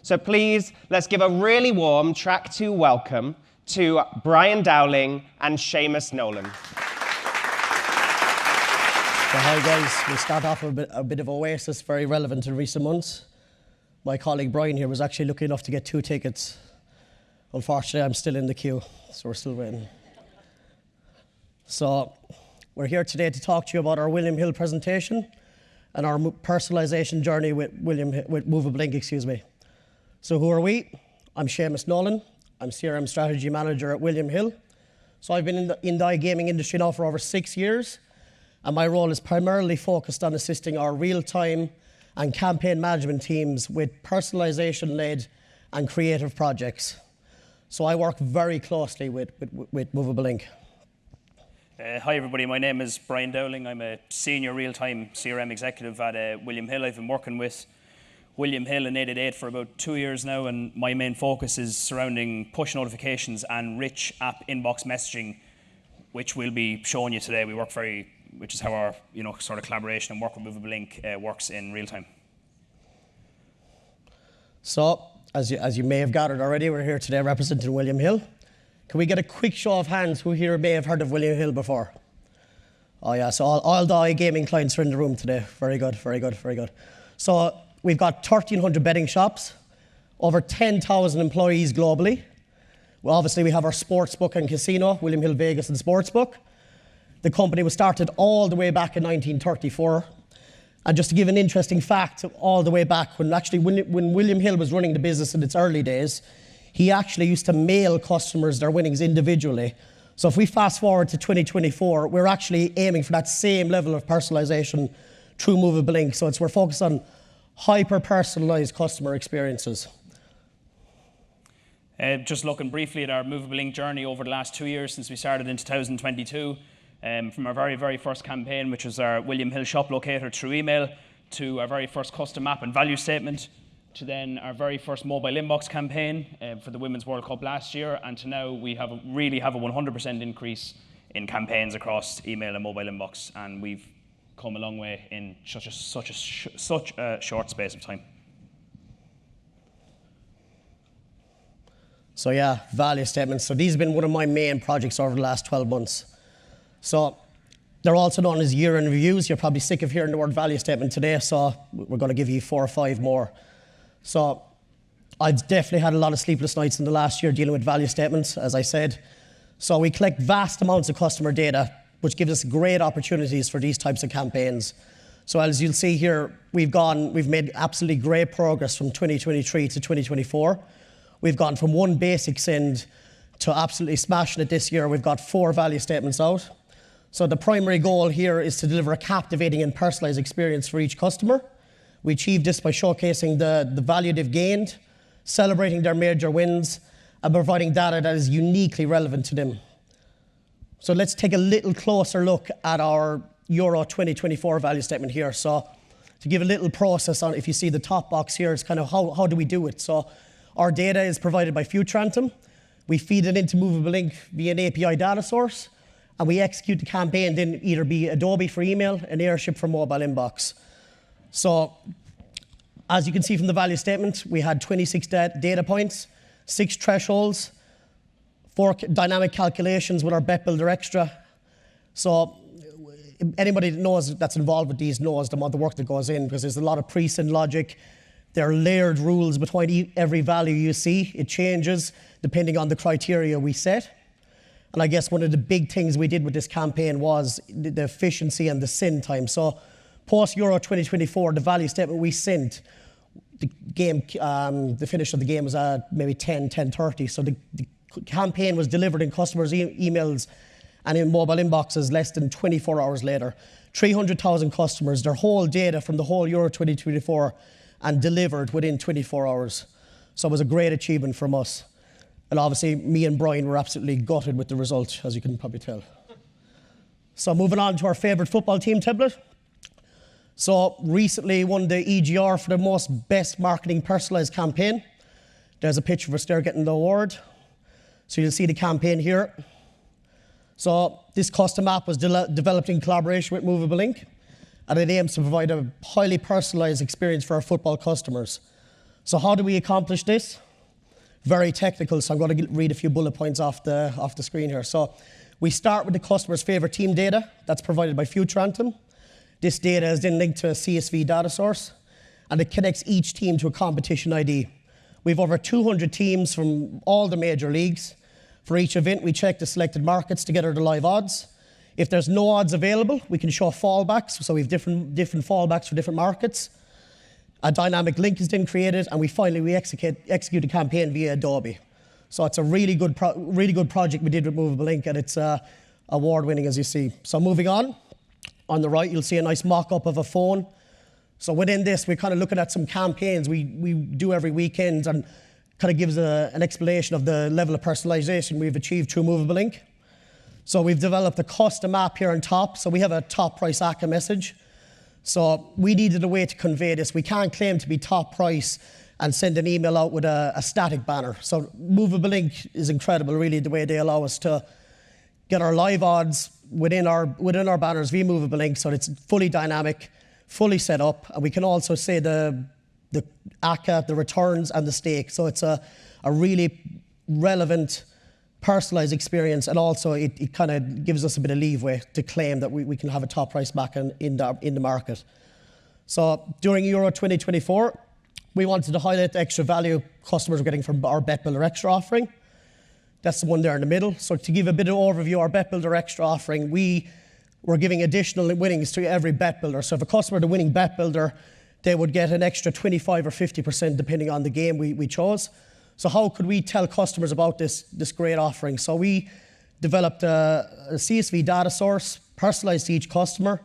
So please, let's give a really warm track 2 welcome to Brian Dowling and Seamus Nolan. So hi guys, we'll start off with a bit of Oasis, very relevant in recent months. My colleague Brian here was actually lucky enough to get 2 tickets. Unfortunately, I'm still in the queue, so we're still waiting. So we're here today to talk to you about our William Hill presentation and our personalisation journey with Movable Ink, So who are we? I'm Seamus Nolan. I'm CRM Strategy Manager at William Hill. So I've been in the iGaming industry now for over 6 years, and my role is primarily focused on assisting our real-time and campaign management teams with personalisation-led and creative projects. So I work very closely with Movable Ink. Hi everybody, my name is Brian Dowling. I'm a senior real-time CRM executive at William Hill. I've been working with William Hill and 888 for about 2 years now, and my main focus is surrounding push notifications and rich app inbox messaging, which we'll be showing you today. Which is how our sort of collaboration and work with Movable Ink works in real time. So, as you may have gathered already, we're here today representing William Hill. Can we get a quick show of hands who here may have heard of William Hill before? Oh yeah, so all the iGaming clients are in the room today. Very good, very good, very good. So we've got 1,300 betting shops, over 10,000 employees globally. Well, obviously we have our sportsbook and casino, William Hill Vegas and Sportsbook. The company was started all the way back in 1934. And just to give an interesting fact, all the way back when William Hill was running the business in its early days, he actually used to mail customers their winnings individually. So if we fast forward to 2024, we're actually aiming for that same level of personalization through Movable Ink. So we're focused on hyper-personalized customer experiences. Just looking briefly at our Movable Ink journey over the last 2 years since we started in 2022, from our very, very first campaign, which was our William Hill shop locator through email, to our very first custom app and value statement, to then our very first mobile inbox campaign for the Women's World Cup last year, and to now we really have a 100% increase in campaigns across email and mobile inbox, and we've come a long way in such a short space of time. So yeah, value statements. So these have been one of my main projects over the last 12 months. So they're also known as year-end reviews. You're probably sick of hearing the word value statement today, so we're going to give you 4 or 5 more. So I've definitely had a lot of sleepless nights in the last year dealing with value statements, as I said. So we collect vast amounts of customer data, which gives us great opportunities for these types of campaigns. So as you'll see here, we've made absolutely great progress from 2023 to 2024. We've gone from 1 basic send to absolutely smashing it this year. We've got 4 value statements out. So the primary goal here is to deliver a captivating and personalized experience for each customer. We achieve this by showcasing the value they've gained, celebrating their major wins, and providing data that is uniquely relevant to them. So let's take a little closer look at our Euro 2024 value statement here. So to give a little process on, if you see the top box here, it's kind of how do we do it? So our data is provided by Future Anthem. We feed it into Movable Ink via an API data source, and we execute the campaign, then either be Adobe for email and Airship for mobile inbox. So as you can see from the value statement, we had 26 data points, 6 thresholds, 4 dynamic calculations with our Bet Builder Extra. So anybody that's involved with these knows the amount of work that goes in, because there's a lot of pre-send logic. There are layered rules between every value you see. It changes depending on the criteria we set. And I guess one of the big things we did with this campaign was the efficiency and the send time. So post-Euro 2024, the value statement we sent, the finish of the game was at maybe 10:30. So the campaign was delivered in customers' emails and in mobile inboxes less than 24 hours later. 300,000 customers, their whole data from the whole Euro 2024 and delivered within 24 hours. So it was a great achievement from us. And obviously, me and Brian were absolutely gutted with the result, as you can probably tell. So moving on to our favourite football team template. So recently won the EGR for the best marketing personalised campaign. There's a picture of us there getting the award. So you'll see the campaign here. So this custom app was developed in collaboration with Movable Ink, and it aims to provide a highly personalised experience for our football customers. So how do we accomplish this? Very technical, so I'm going to read a few bullet points off the screen here. So we start with the customer's favorite team data that's provided by Future Anthem. This data is then linked to a CSV data source, and it connects each team to a competition ID. We have over 200 teams from all the major leagues. For each event, we check the selected markets to gather the live odds. If there's no odds available, we can show fallbacks, so we have different fallbacks for different markets. A dynamic link is then created, and we execute the campaign via Adobe. So it's a really good project we did with Movable Link, and it's award-winning, as you see. So moving on the right, you'll see a nice mock-up of a phone. So within this, we're kind of looking at some campaigns we do every weekend, and kind of gives an explanation of the level of personalization we've achieved through Movable Link. So we've developed a custom app here on top. So we have a top price ACA message. So we needed a way to convey this. We can't claim to be top price and send an email out with a static banner. So Movable Link is incredible, really, the way they allow us to get our live odds within our banners via Movable Link, so it's fully dynamic, fully set up, and we can also say the ACA, the returns, and the stake. So it's a really relevant, personalized experience, and also it kind of gives us a bit of leeway to claim that we can have a top price back in the market. So during Euro 2024, we wanted to highlight the extra value customers are getting from our Bet Builder Extra offering. That's the one there in the middle. So to give a bit of overview, our Bet Builder Extra offering, we're giving additional winnings to every Bet Builder. So if a customer had a winning Bet Builder, they would get an extra 25 or 50% depending on the game we chose. So how could we tell customers about this great offering? So we developed a CSV data source, personalized to each customer,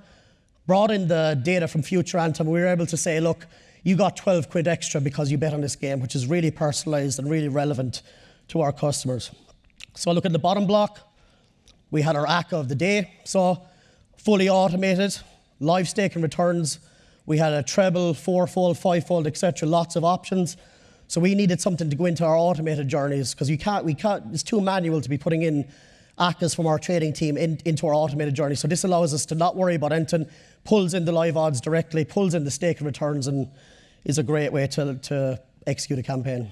brought in the data from Future Anthem. We were able to say, look, you got 12 quid extra because you bet on this game, which is really personalized and really relevant to our customers. So look at the bottom block. We had our ACA of the day. So fully automated, live stake and returns. We had a treble, fourfold, fivefold, etc. Lots of options. So we needed something to go into our automated journeys, because we can't, it's too manual to be putting in ACAs from our trading team into our automated journey. So this allows us to not worry about anything, pulls in the live odds directly, pulls in the stake and returns, and is a great way to execute a campaign.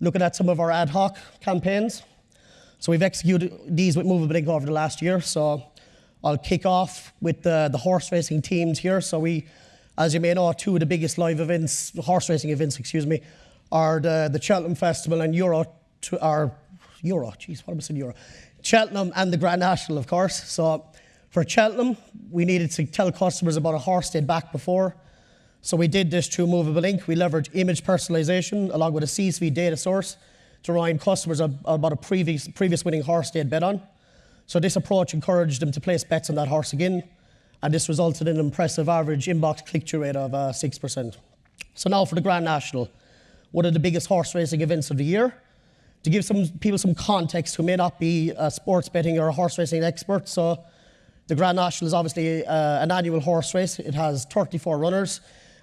Looking at some of our ad hoc campaigns. So we've executed these with Movable Link over the last year. So I'll kick off with the horse racing teams here. So we, as you may know, two of the biggest live events, horse racing events, are the Cheltenham Festival and Cheltenham and the Grand National, of course. So for Cheltenham, we needed to tell customers about a horse they'd backed before. So we did this through Movable Link. We leveraged image personalization along with a CSV data source to remind customers about a previous winning horse they had bet on. So this approach encouraged them to place bets on that horse again, and this resulted in an impressive average inbox click-through rate of 6%. So now for the Grand National, one of the biggest horse racing events of the year. To give some people some context who may not be a sports betting or a horse racing expert, so the Grand National is obviously an annual horse race. It has 34 runners,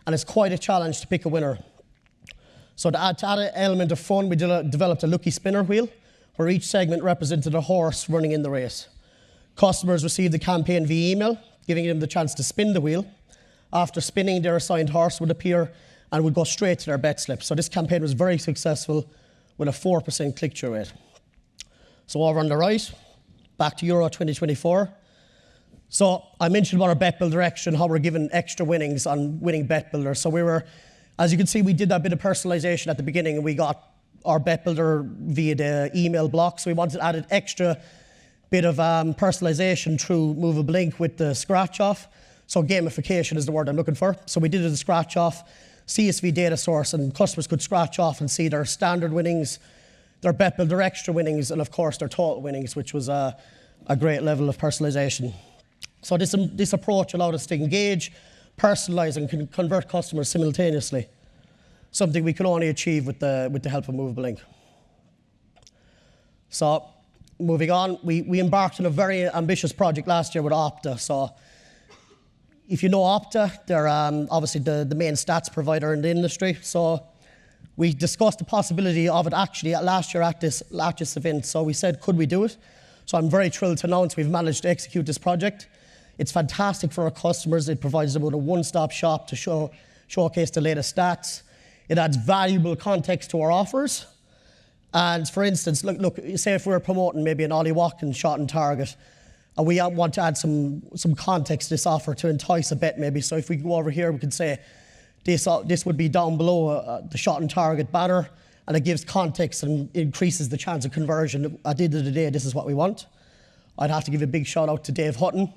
and it's quite a challenge to pick a winner. So to add an element of fun, we developed a lucky spinner wheel, where each segment represented a horse running in the race. Customers received the campaign via email, giving them the chance to spin the wheel. After spinning, their assigned horse would appear and would go straight to their bet slip. So this campaign was very successful with a 4% click-through rate. So over on the right, back to Euro 2024. So I mentioned about our Bet Builder Extra and how we're giving extra winnings on winning Bet Builder. So as you can see, we did that bit of personalization at the beginning, and we got our Bet Builder via the email block. So we wanted to add an extra bit of personalization through Movable Link with the scratch off. So gamification is the word I'm looking for. So we did a scratch off CSV data source, and customers could scratch off and see their standard winnings, their Bet Builder Extra winnings, and of course their total winnings, which was a great level of personalization. So this approach allowed us to engage, personalize, and convert customers simultaneously, something we could only achieve with the help of Movable Link. So moving on, we embarked on a very ambitious project last year with Opta. So if you know Opta, they're obviously the main stats provider in the industry. So we discussed the possibility of it actually last year at this event. So we said, could we do it? So I'm very thrilled to announce we've managed to execute this project. It's fantastic for our customers. It provides them with a one-stop shop to showcase the latest stats. It adds valuable context to our offers. And for instance, look, say if we're promoting maybe an Ollie Watkins shot on target, and we want to add some context to this offer to entice a bet maybe. So if we go over here, we could say this would be down below the shot on target banner, and it gives context and increases the chance of conversion. At the end of the day, this is what we want. I'd have to give a big shout out to Dave Hutton.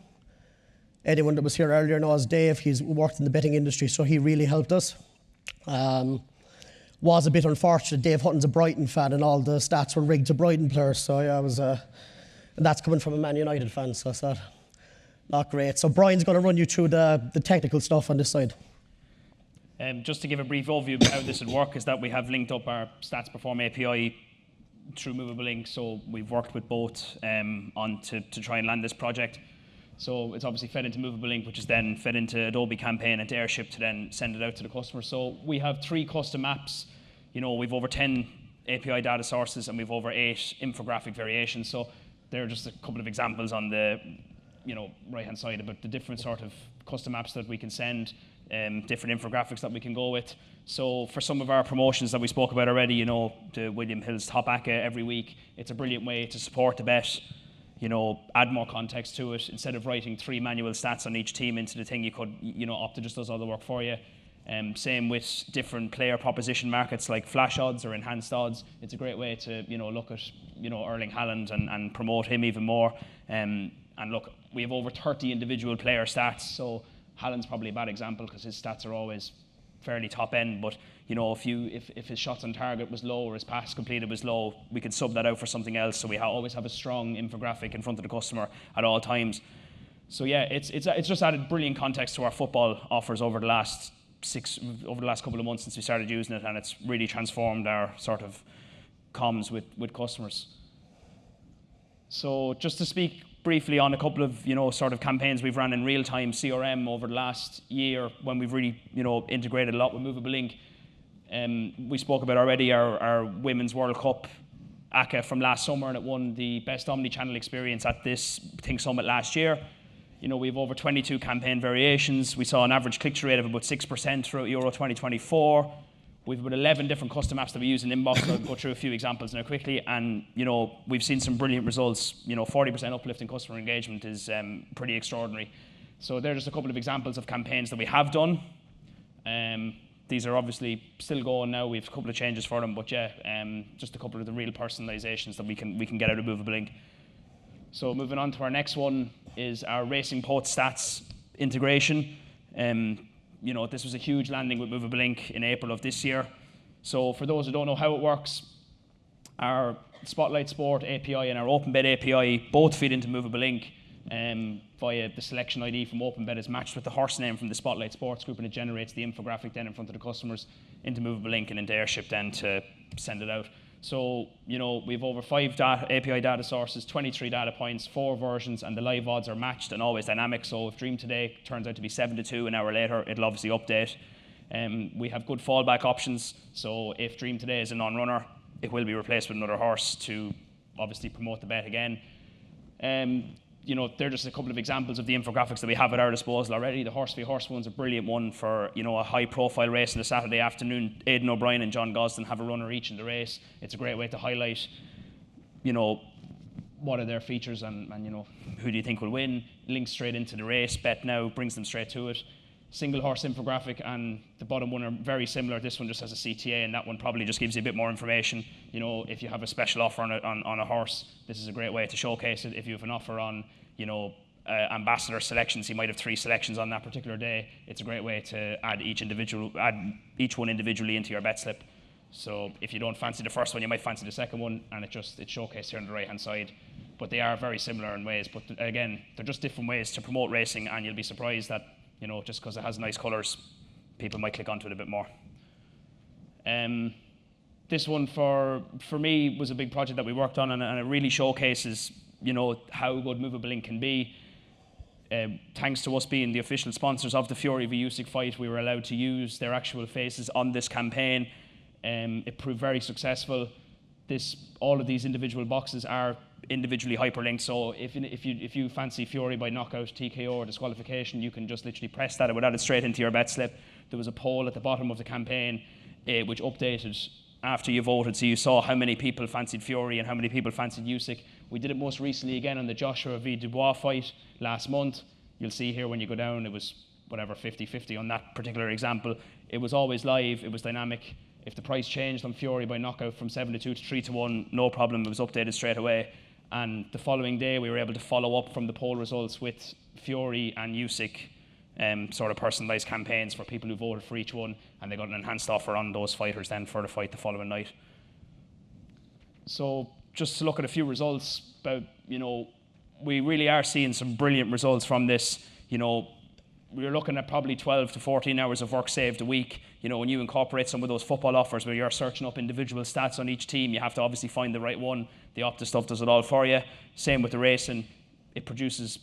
Anyone that was here earlier knows Dave. He's worked in the betting industry, so he really helped us. Was a bit unfortunate. Dave Hutton's a Brighton fan, and all the stats were rigged to Brighton players. So yeah, it was, and that's coming from a Man United fan, so it's not great. So Brian's going to run you through the technical stuff on this side. Just to give a brief overview of how this would work is that we have linked up our Stats Perform API through Movable Link, so we've worked with both to try and land this project. So it's obviously fed into Movable Link, which is then fed into Adobe Campaign and to Airship to then send it out to the customer. So we have 3 custom apps. We've over 10 API data sources and we've over 8 infographic variations. So there are just a couple of examples on the right-hand side about the different sort of custom apps that we can send, different infographics that we can go with. So for some of our promotions that we spoke about already, the William Hill's Top ACCA every week, it's a brilliant way to support the bet, add more context to it. Instead of writing 3 manual stats on each team into the thing, you could, Opta just does all the work for you. Same with different player proposition markets like flash odds or enhanced odds. It's a great way to, look at, Erling Haaland and promote him even more. And look, we have over 30 individual player stats, so Haaland's probably a bad example because his stats are always fairly top end, but if his shots on target was low or his pass completed was low, we could sub that out for something else, so we always have a strong infographic in front of the customer at all times. So yeah, it's just added brilliant context to our football offers over the last couple of months since we started using it, and it's really transformed our sort of comms with customers. So just to speak briefly on a couple of sort of campaigns we've run in real-time CRM over the last year when we've really integrated a lot with Movable Link. We spoke about already our Women's World Cup ACCA from last summer, and it won the best omni-channel experience at this Think Summit last year. We have over 22 campaign variations. We saw an average click-through rate of about 6% throughout Euro 2024. We've about 11 different custom apps that we use in Inbox. I'll go through a few examples now quickly. And, we've seen some brilliant results. 40% uplift in customer engagement is pretty extraordinary. So there are just a couple of examples of campaigns that we have done. These are obviously still going now. We have a couple of changes for them, but yeah, just a couple of the real personalizations that we can get out of Movable Link. So moving on to our next one is our Racing Post Stats integration. This was a huge landing with Movable Link in April of this year. So for those who don't know how it works, our Spotlight Sport API and our OpenBet API both feed into Movable Link via the selection ID from OpenBet is matched with the horse name from the Spotlight Sports group, and it generates the infographic then in front of the customers into Movable Link and into Airship then to send it out. So, we have over 5 API data sources, 23 data points, 4 versions, and the live odds are matched and always dynamic. So if Dream today turns out to be 7-2 an hour later, it'll obviously update. We have good fallback options. So if Dream today is a non-runner, it will be replaced with another horse to obviously promote the bet again. They're just a couple of examples of the infographics that we have at our disposal already. The horse v horse one's a brilliant one for a high profile race on a Saturday afternoon. Aidan O'Brien and John Gosden have a runner each in the race. It's a great way to highlight what are their features and who do you think will win. Links straight into the race. Bet now brings them straight to it. Single horse infographic, and the bottom one are very similar. This one just has a CTA, and that one probably just gives you a bit more information. If you have a special offer on a horse, this is a great way to showcase it. If you have an offer on, ambassador selections, you might have 3 selections on that particular day. It's a great way to add each one individually into your bet slip. So if you don't fancy the first one, you might fancy the second one, and it's showcased here on the right-hand side. But they are very similar in ways. But again, they're just different ways to promote racing, and you'll be surprised that just because it has nice colours, people might click onto it a bit more. This one for me was a big project that we worked on, and it really showcases how good Movable Link can be. Thanks to us being the official sponsors of the Fury v Usyk fight, we were allowed to use their actual faces on this campaign. It proved very successful. All of these individual boxes are individually hyperlinked, so if you fancy Fury by knockout, TKO, or disqualification, you can just literally press that. It would add it straight into your bet slip. There was a poll at the bottom of the campaign which updated after you voted, so you saw how many people fancied Fury and how many people fancied Usyk. We did it most recently again on the Joshua v Dubois fight last month. You'll see here when you go down, it was whatever, 50-50 on that particular example. It was always live, it was dynamic. If the price changed on Fury by knockout from 7-2 to 3-1, no problem, it was updated straight away. And the following day, we were able to follow up from the poll results with Fury and Usyk sort of personalised campaigns for people who voted for each one, and they got an enhanced offer on those fighters then for the fight the following night. So just to look at a few results, about, we really are seeing some brilliant results from this. We're looking at probably 12 to 14 hours of work saved a week. When you incorporate some of those football offers where you're searching up individual stats on each team, you have to obviously find the right one. The Opta stuff does it all for you. Same with the racing. It produces,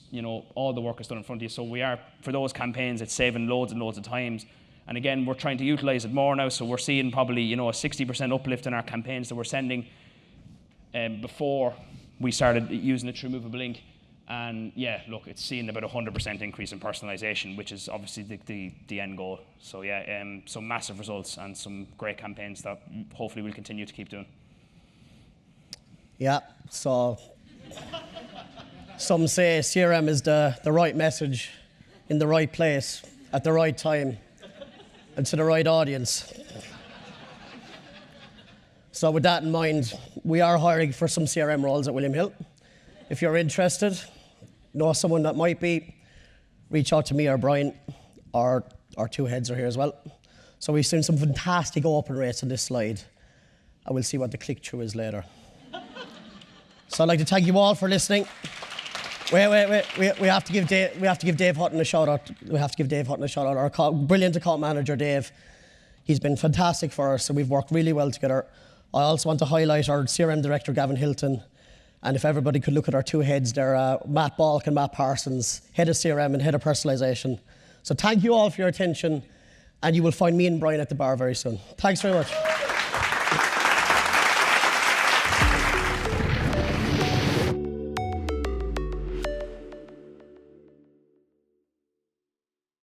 all the work is done in front of you. So we are, for those campaigns, it's saving loads and loads of times. And again, we're trying to utilize it more now. So we're seeing probably, a 60% uplift in our campaigns that we're sending before we started using it through Movable Ink. And yeah, look, it's seeing about 100% increase in personalisation, which is obviously the end goal. So yeah, some massive results and some great campaigns that hopefully we'll continue to keep doing. Yeah, so some say CRM is the right message in the right place at the right time and to the right audience. So with that in mind, we are hiring for some CRM roles at William Hill. If you're interested, know someone that might be, reach out to me or Brian. Our two heads are here as well. So we've seen some fantastic open rates on this slide, and we'll see what the click-through is later. So I'd like to thank you all for listening. Wait. We have to give Dave Hutton a shout out. Our brilliant account manager, Dave. He's been fantastic for us, and we've worked really well together. I also want to highlight our CRM director, Gavin Hilton. And if everybody could look at our two heads there, Matt Balk and Matt Parsons, head of CRM and head of personalisation. So thank you all for your attention, and you will find me and Brian at the bar very soon. Thanks very much.